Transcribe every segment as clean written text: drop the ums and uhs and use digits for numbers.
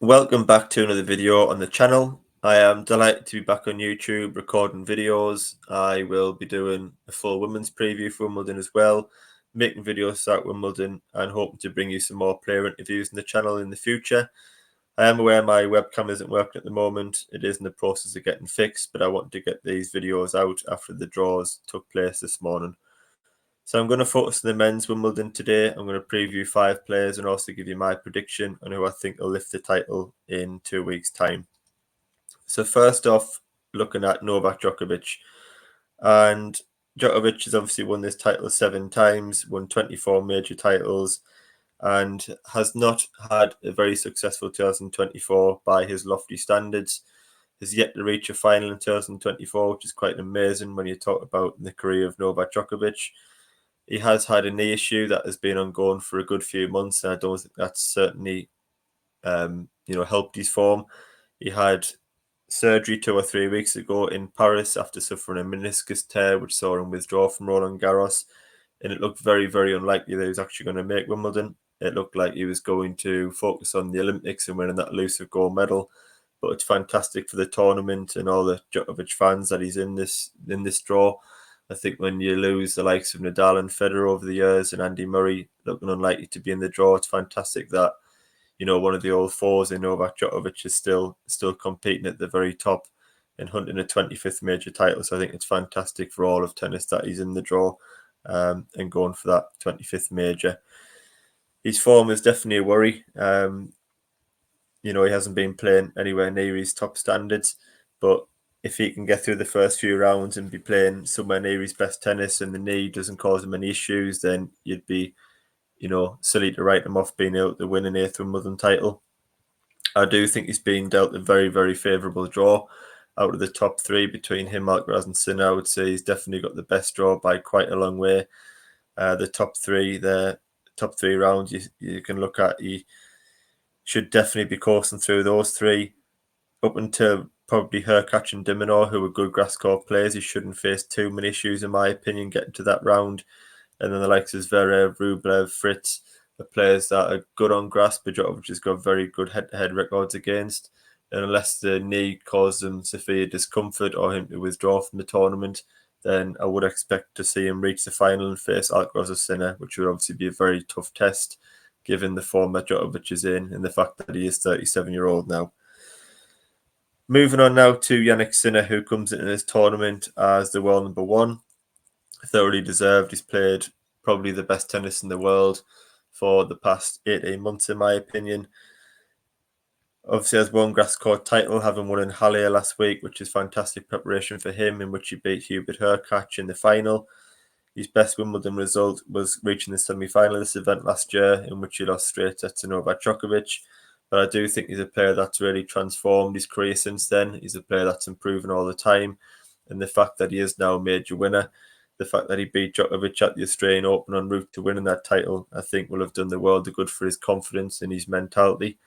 Welcome back to another video on the channel. I am delighted to be back on YouTube recording videos. I will be doing a full women's preview for Wimbledon as well, making videos about Wimbledon and hoping to bring you some more player interviews on the channel in the future. I am aware my webcam isn't working at the moment. It is in the process of getting fixed, but I want to get these videos out after the draws took place this morning. So I'm going to focus on the men's Wimbledon today. I'm going to preview 5 players and also give you my prediction on who I think will lift the title in 2 weeks' time. So first off, looking at Novak Djokovic. And Djokovic has obviously won this title 7 times, won 24 major titles, and has not had a very successful 2024 by his lofty standards. Has yet to reach a final in 2024, which is quite amazing when you talk about the career of Novak Djokovic. He has had a knee issue that has been ongoing for a good few months, and I don't think that's certainly, helped his form. He had surgery 2 or 3 weeks ago in Paris after suffering a meniscus tear, which saw him withdraw from Roland Garros, and it looked very, very unlikely that he was actually going to make Wimbledon. It looked like he was going to focus on the Olympics and winning that elusive gold medal. But it's fantastic for the tournament and all the Djokovic fans that he's in this draw. I think when you lose the likes of Nadal and Federer over the years and Andy Murray looking unlikely to be in the draw, it's fantastic that, one of the old fours in Novak Djokovic is still competing at the very top and hunting a 25th major title. So I think it's fantastic for all of tennis that he's in the draw and going for that 25th major. His form is definitely a worry. He hasn't been playing anywhere near his top standards, but if he can get through the first few rounds and be playing somewhere near his best tennis and the knee doesn't cause him any issues, then you'd be, silly to write him off being able to win an 8th Wimbledon title. I do think he's been dealt a very, very favourable draw. Out of the top 3 between him, Alcaraz and Sinner, I would say he's definitely got the best draw by quite a long way. The top 3 rounds you can look at, he should definitely be coursing through those 3 up until probably Hurkacz and de Minaur, who are good grass court players. He shouldn't face too many issues, in my opinion, getting to that round. And then the likes of Zverev, Rublev, Fritz, the players that are good on grass, but Djokovic has got very good head-to-head records against. And unless the knee causes him severe discomfort or him to withdraw from the tournament, then I would expect to see him reach the final and face Alcaraz or Sinner, which would obviously be a very tough test, given the form that Djokovic is in and the fact that he is 37-year-old now. Moving on now to Jannik Sinner, who comes into this tournament as the world number 1. Thoroughly deserved. He's played probably the best tennis in the world for the past 18 months, in my opinion. Obviously has one grass court title, having won in Halle last week, which is fantastic preparation for him, in which he beat Hubert Hurkacz in the final. His best Wimbledon result was reaching the semi-final of this event last year, in which he lost straight sets to Novak Djokovic. But I do think he's a player that's really transformed his career since then. He's a player that's improving all the time. And the fact that he is now a major winner, the fact that he beat Djokovic at the Australian Open en route to winning that title, I think will have done the world of good for his confidence and his mentality.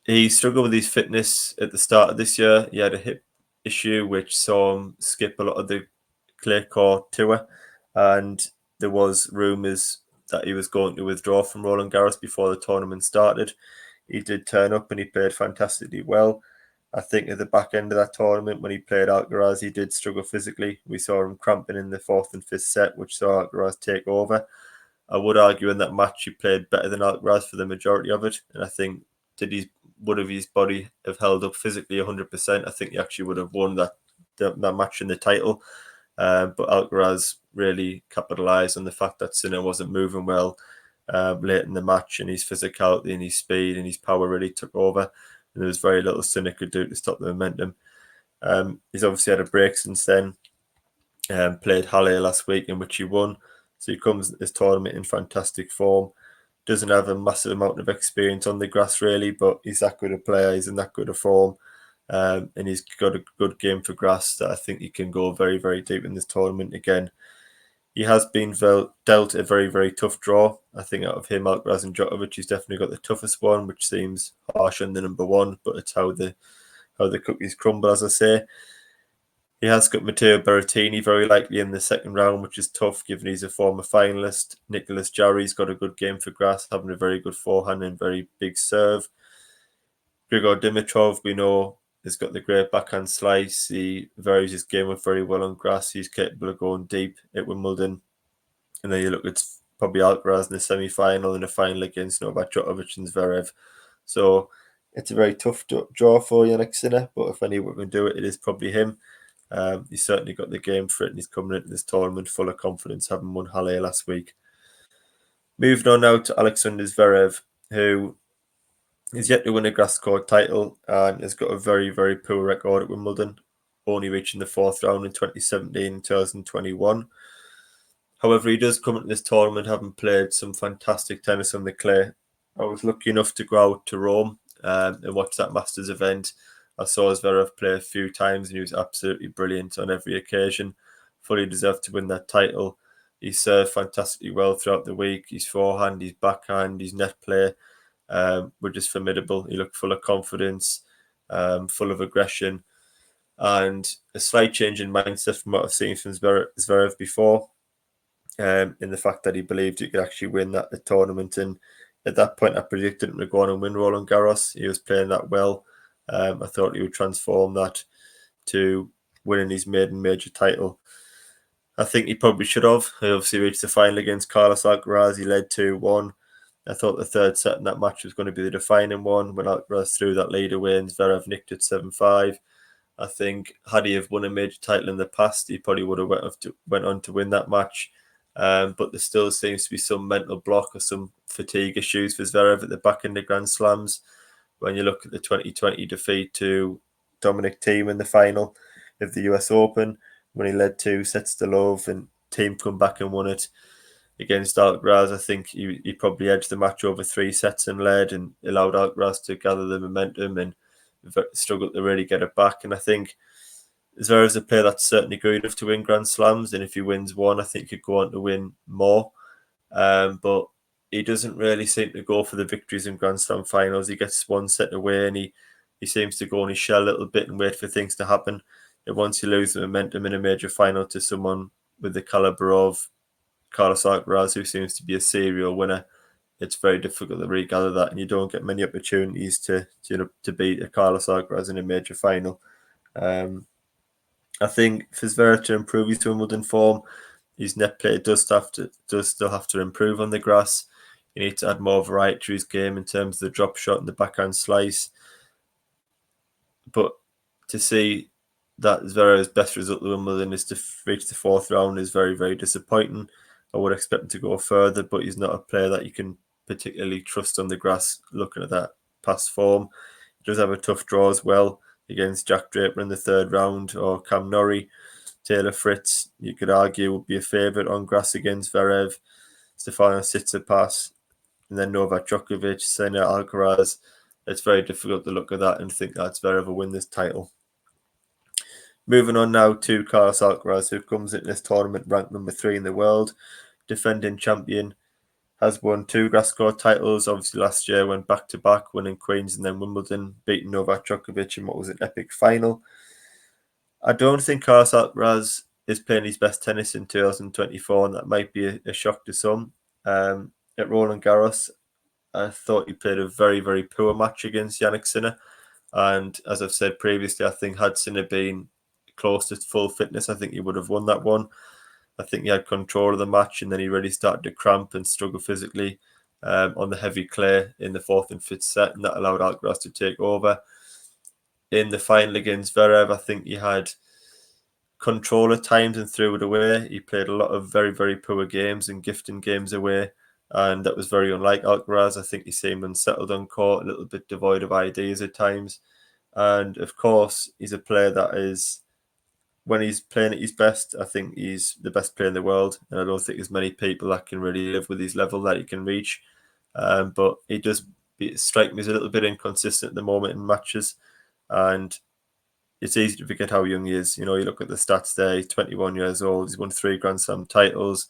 He struggled with his fitness at the start of this year. He had a hip issue, which saw him skip a lot of the clay court tour. And there was rumours that he was going to withdraw from Roland Garros before the tournament started. He did turn up and he played fantastically well. I think at the back end of that tournament, when he played Alcaraz, he did struggle physically. We saw him cramping in the 4th and 5th set, which saw Alcaraz take over. I would argue in that match he played better than Alcaraz for the majority of it. And I think would have his body have held up physically 100%, I think he actually would have won that match in the title. But Alcaraz really capitalised on the fact that Sinner wasn't moving well late in the match, and his physicality and his speed and his power really took over. And there was very little Sinner could do to stop the momentum. He's obviously had a break since then. Played Halle last week, in which he won. So he comes to this tournament in fantastic form. Doesn't have a massive amount of experience on the grass, really, but he's that good a player. He's in that good a form. And he's got a good game for grass that I think he can go very, very deep in this tournament again. He has been dealt a very, very tough draw. I think out of him, Alcaraz and Djokovic, he's definitely got the toughest one, which seems harsh on the number 1, but it's how the cookies crumble, as I say. He has got Matteo Berrettini very likely in the second round, which is tough given he's a former finalist. Nicolas Jarry's got a good game for grass, having a very good forehand and very big serve. Grigor Dimitrov, we know, has got the great backhand slice. He varies his game up very well on grass. He's capable of going deep at Wimbledon. And then you look at probably Alcaraz in the semi-final and the final against Novak Djokovic and Zverev. So it's a very tough draw for Jannik Sinner, but if anyone can do it, it is probably him. He's certainly got the game for it, and he's coming into this tournament full of confidence, having won Halle last week. Moving on now to Alexander Zverev, who is yet to win a grass court title and has got a very, very poor record at Wimbledon, only reaching the fourth round in 2017 and 2021. However, he does come into this tournament having played some fantastic tennis on the clay. I was lucky enough to go out to Rome and watch that Masters event. I saw Zverev play a few times and he was absolutely brilliant on every occasion. Fully deserved to win that title. He served fantastically well throughout the week. His forehand, his backhand, his net play were just formidable. He looked full of confidence, full of aggression, and a slight change in mindset from what I've seen from Zverev before. In the fact that he believed he could actually win the tournament. And at that point, I predicted him to go on and win Roland Garros. He was playing that well. I thought he would transform that to winning his maiden major title. I think he probably should have. He obviously reached the final against Carlos Alcaraz. He led 2-1. I thought the third set in that match was going to be the defining one when Alcaraz threw that lead away and Zverev nicked it 7-5. I think had he have won a major title in the past, he probably would have went on to win that match. But there still seems to be some mental block or some fatigue issues for Zverev at the back end of Grand Slams. When you look at the 2020 defeat to Dominic Thiem in the final of the US Open, when he led 2-0 and Thiem come back and won it against Alcaraz, I think he probably edged the match over 3 sets and led and allowed Alcaraz to gather the momentum and struggled to really get it back. And I think Zverev's a player that's certainly good enough to win Grand Slams, and if he wins one, I think he'd go on to win more. But he doesn't really seem to go for the victories in Grand Slam finals. He gets one set away, and he seems to go on his shell a little bit and wait for things to happen. And once you lose the momentum in a major final to someone with the caliber of Carlos Alcaraz, who seems to be a serial winner, it's very difficult to regather that, and you don't get many opportunities to beat a Carlos Alcaraz in a major final. I think for Zverev to improve his Wimbledon form, his net play does still have to improve on the grass. He needs to add more variety to his game in terms of the drop shot and the backhand slice. But to see that Zverev's best result at Wimbledon is to reach the fourth round is very, very disappointing. I would expect him to go further, but he's not a player that you can particularly trust on the grass looking at that past form. He does have a tough draw as well against Jack Draper in the third round or Cam Norrie. Taylor Fritz, you could argue, would be a favourite on grass against Zverev. Stefanos Tsitsipas, and then Novak Djokovic, Sinner, Alcaraz. It's very difficult to look at that and think that Zverev will win this title. Moving on now to Carlos Alcaraz, who comes into this tournament ranked number 3 in the world, defending champion, has won 2 grass court titles. Obviously, last year went back-to-back, winning Queens and then Wimbledon, beating Novak Djokovic in what was an epic final. I don't think Carlos Alcaraz is playing his best tennis in 2024, and that might be a shock to some. At Roland Garros, I thought he played a very, very poor match against Jannik Sinner. And as I've said previously, I think had Sinner been close to full fitness, I think he would have won that one. I think he had control of the match, and then he really started to cramp and struggle physically on the heavy clay in the 4th and 5th set, and that allowed Alcaraz to take over. In the final against Zverev, I think he had control at times and threw it away. He played a lot of very, very poor games and gifting games away, and that was very unlike Alcaraz. I think he seemed unsettled on court, a little bit devoid of ideas at times. And of course, he's a player that is, when he's playing at his best, I think he's the best player in the world. And I don't think there's many people that can really live with his level that he can reach. But he does strike me as a little bit inconsistent at the moment in matches. And it's easy to forget how young he is. You know, you look at the stats there, he's 21 years old. He's won 3 Grand Slam titles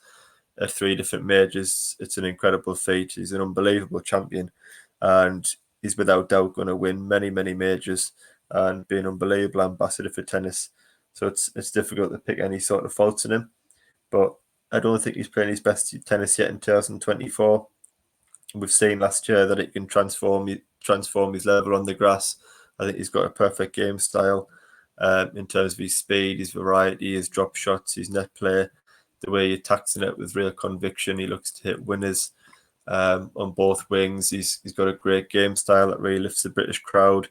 at 3 different majors. It's an incredible feat. He's an unbelievable champion. And he's without doubt going to win many, many majors and be an unbelievable ambassador for tennis. So it's difficult to pick any sort of faults in him. But I don't think he's playing his best tennis yet in 2024. We've seen last year that it can transform transform his level on the grass. I think he's got a perfect game style in terms of his speed, his variety, his drop shots, his net play, the way he attacks the net with real conviction. He looks to hit winners on both wings. He's got a great game style that really lifts the British crowd.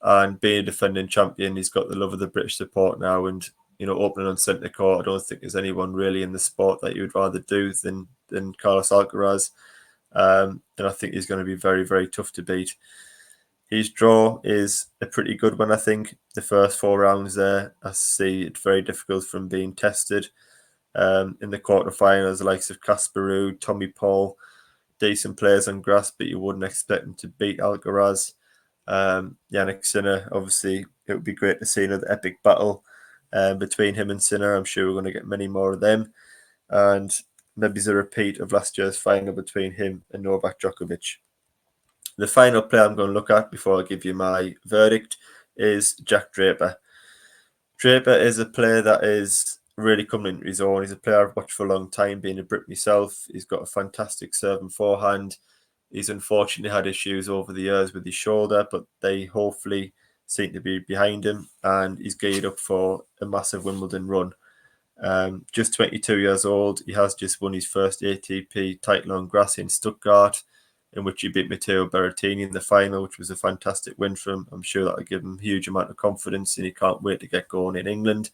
And being a defending champion, he's got the love of the British support now. And opening on centre court, I don't think there's anyone really in the sport that you would rather do than Carlos Alcaraz. And I think he's going to be very, very tough to beat. His draw is a pretty good one, I think. The first 4 rounds there, I see it very difficult from being tested. In the quarterfinals, the likes of Casper Ruud, Tommy Paul, decent players on grass, but you wouldn't expect them to beat Alcaraz. Yannick Sinner, obviously, it would be great to see another epic battle between him and Sinner. I'm sure we're going to get many more of them. And maybe it's a repeat of last year's final between him and Novak Djokovic. The final player I'm going to look at before I give you my verdict is Jack Draper. Draper is a player that is really coming into his own. He's a player I've watched for a long time, being a Brit myself. He's got a fantastic serve and forehand. He's unfortunately had issues over the years with his shoulder, but they hopefully seem to be behind him, and he's geared up for a massive Wimbledon run. Just 22 years old, he has just won his first ATP title on grass in Stuttgart, in which he beat Matteo Berrettini in the final, which was a fantastic win for him. I'm sure that'll give him a huge amount of confidence, and he can't wait to get going in England.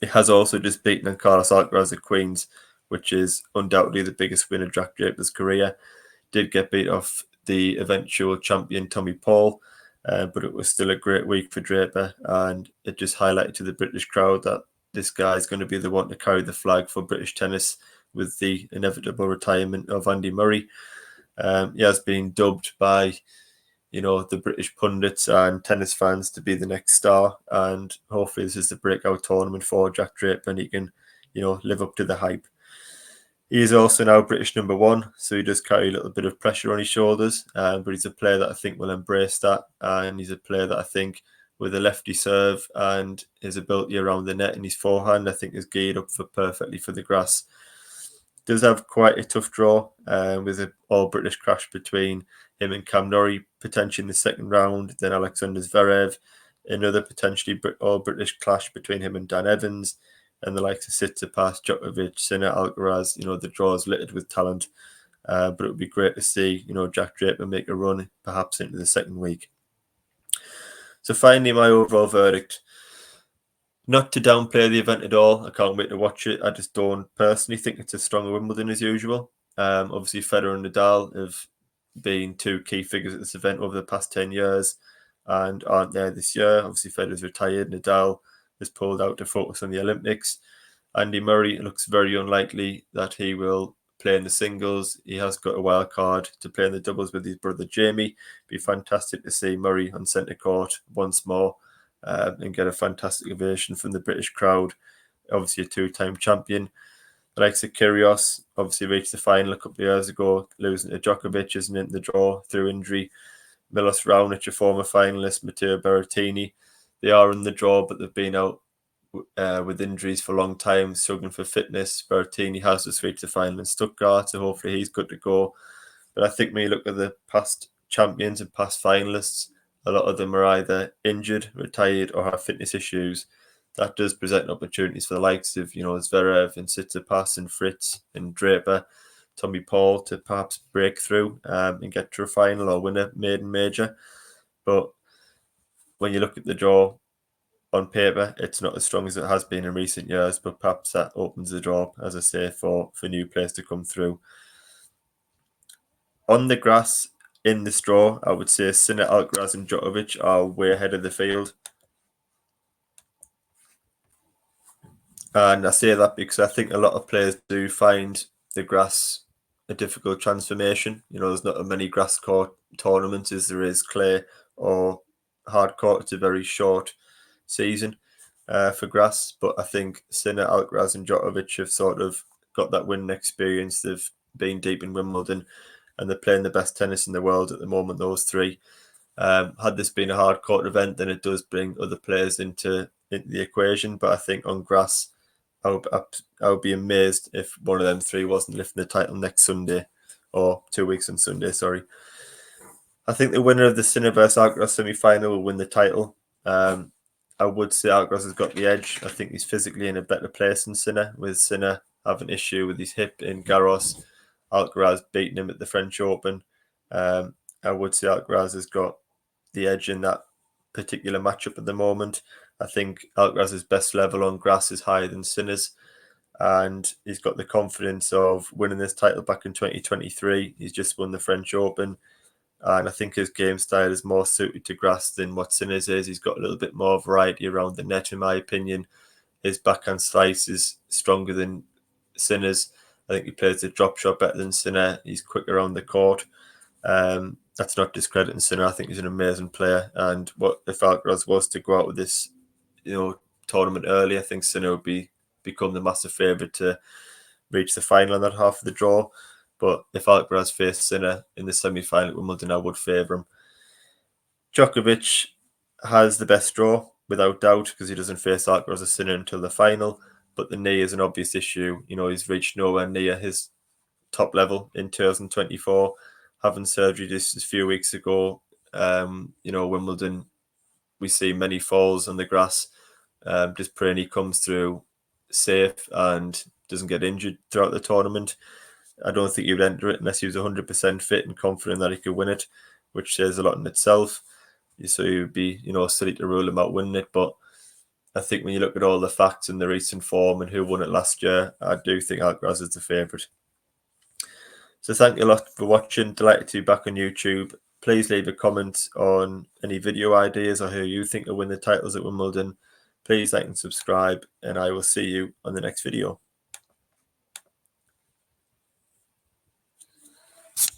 He has also just beaten Carlos Alcaraz at Queen's, which is undoubtedly the biggest win of Jack Draper's career. Did get beat off the eventual champion Tommy Paul, but it was still a great week for Draper, and it just highlighted to the British crowd that this guy is going to be the one to carry the flag for British tennis with the inevitable retirement of Andy Murray. He has been dubbed by the British pundits and tennis fans to be the next star, and hopefully this is the breakout tournament for Jack Draper and he can live up to the hype. He is also now British number 1, so he does carry a little bit of pressure on his shoulders, but he's a player that I think will embrace that, and he's a player that I think with a lefty serve and his ability around the net and his forehand, I think is geared up perfectly for the grass. Does have quite a tough draw with an all-British clash between him and Cam Norrie, potentially in the second round, then Alexander Zverev, another potentially all-British clash between him and Dan Evans, and the likes of Tsitsipas, Djokovic, Sinner, Alcaraz. The draw is littered with talent, but it would be great to see Jack Draper make a run perhaps into the second week. So finally, my overall verdict. Not to downplay the event at all. I can't wait to watch it. I just don't personally think it's as strong a Wimbledon as usual. Obviously, Federer and Nadal have been 2 key figures at this event over the past 10 years and aren't there this year. Obviously, Federer's retired. Nadal has pulled out to focus on the Olympics. Andy Murray, looks very unlikely that he will play in the singles. He has got a wild card to play in the doubles with his brother Jamie. It'd be fantastic to see Murray on centre court once more. And get a fantastic ovation from the British crowd. Obviously a 2-time champion. The likes of Kyrgios obviously reached the final a couple of years ago, losing to Djokovic, isn't in the draw through injury. Milos Raonic, a former finalist, Matteo Berrettini, they are in the draw, but they've been out with injuries for a long time, struggling for fitness. Berrettini has just reached the final in Stuttgart, so hopefully he's good to go. But I think when you look at the past champions and past finalists, a lot of them are either injured, retired, or have fitness issues. That does present opportunities for the likes of, Zverev and Tsitsipas and Fritz and Draper, Tommy Paul to perhaps break through and get to a final or win a maiden major. But when you look at the draw on paper, it's not as strong as it has been in recent years, but perhaps that opens the door, as I say, for new players to come through. On the grass, in this draw, I would say Sinner, Alcaraz and Djokovic are way ahead of the field. And I say that because I think a lot of players do find the grass a difficult transformation. There's not as many grass court tournaments as there is clay or hard court. It's a very short season for grass. But I think Sinner, Alcaraz and Djokovic have sort of got that winning experience. They've been deep in Wimbledon and they're playing the best tennis in the world at the moment, those 3. Had this been a hard court event, then it does bring other players into the equation. But I think on grass, I would be amazed if one of them 3 wasn't lifting the title next Sunday, or 2 weeks on Sunday, sorry. I think the winner of the Sinner versus Alcaraz semi-final will win the title. I would say Alcaraz has got the edge. I think he's physically in a better place than Sinner, with Sinner having an issue with his hip in Garros. Alcaraz beating him at the French Open. I would say Alcaraz has got the edge in that particular matchup at the moment. I think Alcaraz's best level on grass is higher than Sinner's, and he's got the confidence of winning this title back in 2023. He's just won the French Open. And I think his game style is more suited to grass than what Sinner's is. He's got a little bit more variety around the net, in my opinion. His backhand slice is stronger than Sinner's. I think he plays the drop shot better than Sinner. He's quick around the court. That's not discrediting Sinner. I think he's an amazing player. And what if Alcaraz was to go out with this, tournament early, I think Sinner would become the massive favourite to reach the final on that half of the draw. But if Alcaraz faced Sinner in the semi-final at Wimbledon, I would favour him. Djokovic has the best draw, without doubt, because he doesn't face Alcaraz or Sinner until the final. But the knee is an obvious issue. He's reached nowhere near his top level in 2024. Having surgery just a few weeks ago, Wimbledon, we see many falls on the grass. Just praying he comes through safe and doesn't get injured throughout the tournament. I don't think he would enter it unless he was 100% fit and confident that he could win it, which says a lot in itself. So he would be, silly to rule him out winning it. But I think when you look at all the facts and the recent form and who won it last year, I do think Alcaraz is the favourite. So thank you a lot for watching. Delighted to be back on YouTube. Please leave a comment on any video ideas or who you think will win the titles at Wimbledon. Please like and subscribe, and I will see you on the next video.